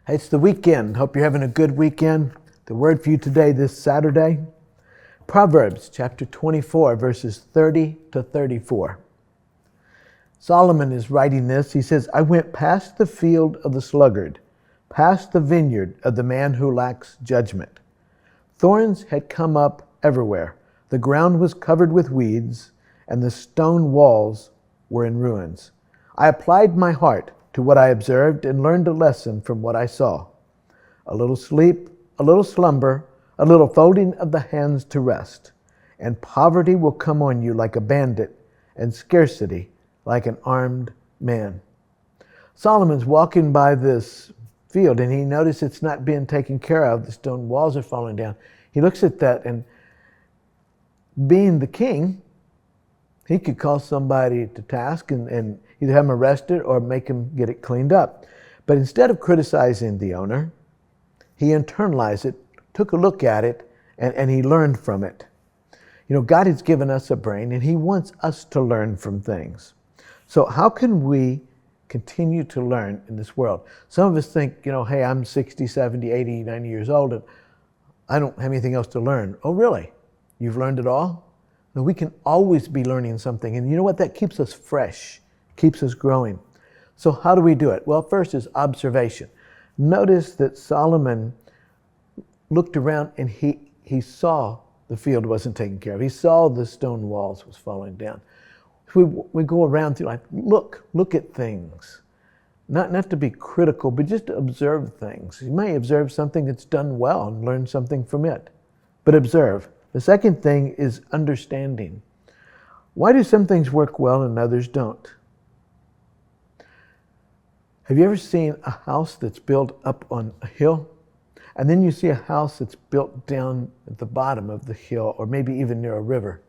Hey, it's the weekend. Hope you're having a good weekend. The word for you today, this Saturday, Proverbs chapter 24, verses 30 to 34. Solomon is writing this. He says, I went past the field of the sluggard, past the vineyard of the man who lacks judgment. Thorns had come up everywhere. The ground was covered with weeds, and the stone walls were in ruins. I applied my heart to what I observed and learned a lesson from what I saw. A little sleep, a little slumber, a little folding of the hands to rest, and poverty will come on you like a bandit, and scarcity like an armed man. Solomon's walking by this field, and he noticed it's not being taken care of. The stone walls are falling down. He looks at that, and being the king, he could call somebody to task and either have him arrested or make him get it cleaned up. But instead of criticizing the owner, he internalized it, took a look at it, and he learned from it. You know, God has given us a brain, and he wants us to learn from things. So how can we continue to learn in this world? Some of us think, hey, I'm 60, 70, 80, 90 years old, and I don't have anything else to learn. Oh, really? You've learned it all? No, we can always be learning something. And you know what? That keeps us fresh, keeps us growing. So how do we do it? Well, first is observation. Notice that Solomon looked around and he saw the field wasn't taken care of. He saw the stone walls was falling down. We go around through life, look at things. Not to be critical, but just to observe things. You may observe something that's done well and learn something from it. But observe. The second thing is understanding. Why do some things work well and others don't? Have you ever seen a house that's built up on a hill? And then you see a house that's built down at the bottom of the hill, or maybe even near a river.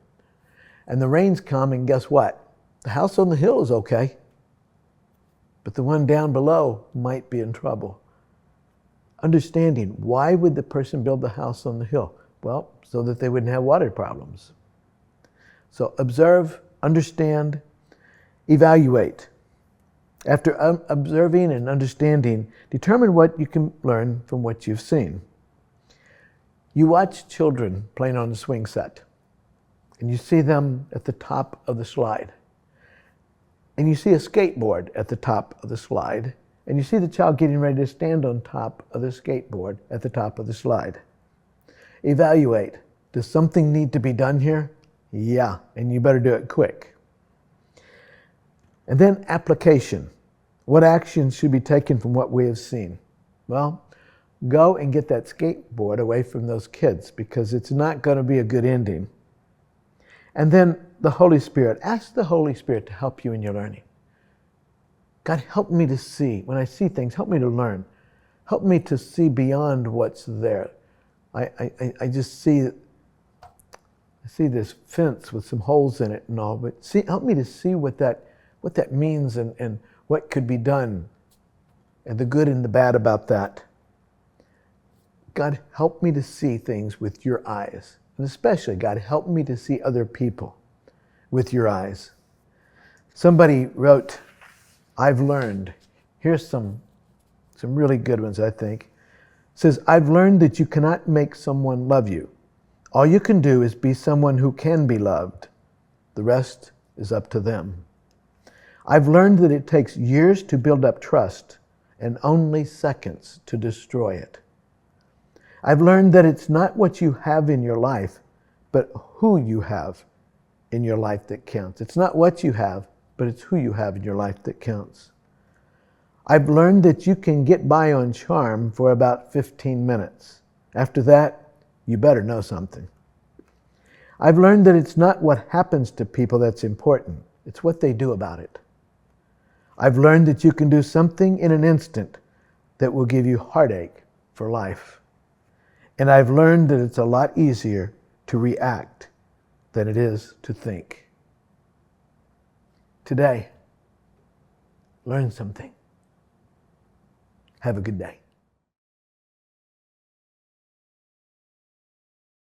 And the rains come, and guess what? The house on the hill is okay, but the one down below might be in trouble. Understanding, why would the person build the house on the hill? Well, so that they wouldn't have water problems. So observe, understand, evaluate. After observing and understanding, determine what you can learn from what you've seen. You watch children playing on the swing set, and you see them at the top of the slide. And you see a skateboard at the top of the slide, and you see the child getting ready to stand on top of the skateboard at the top of the slide. Evaluate. Does something need to be done here? Yeah, and you better do it quick. And then application. What actions should be taken from what we have seen? Well, go and get that skateboard away from those kids, because it's not going to be a good ending. And then the Holy Spirit. Ask the Holy Spirit to help you in your learning. God, help me to see. When I see things, help me to learn. Help me to see beyond what's there. I just see this fence with some holes in it and all, but help me to see what that means and what could be done, and the good and the bad about that. God, help me to see things with your eyes. And especially, God, help me to see other people with your eyes. Somebody wrote, I've learned. Here's some really good ones, I think. It says, I've learned that you cannot make someone love you. All you can do is be someone who can be loved. The rest is up to them. I've learned that it takes years to build up trust and only seconds to destroy it. I've learned that it's not what you have in your life, but who you have in your life that counts. It's not what you have, but it's who you have in your life that counts. I've learned that you can get by on charm for about 15 minutes. After that, you better know something. I've learned that it's not what happens to people that's important. It's what they do about it. I've learned that you can do something in an instant that will give you heartache for life. And I've learned that it's a lot easier to react than it is to think. Today, learn something. Have a good day.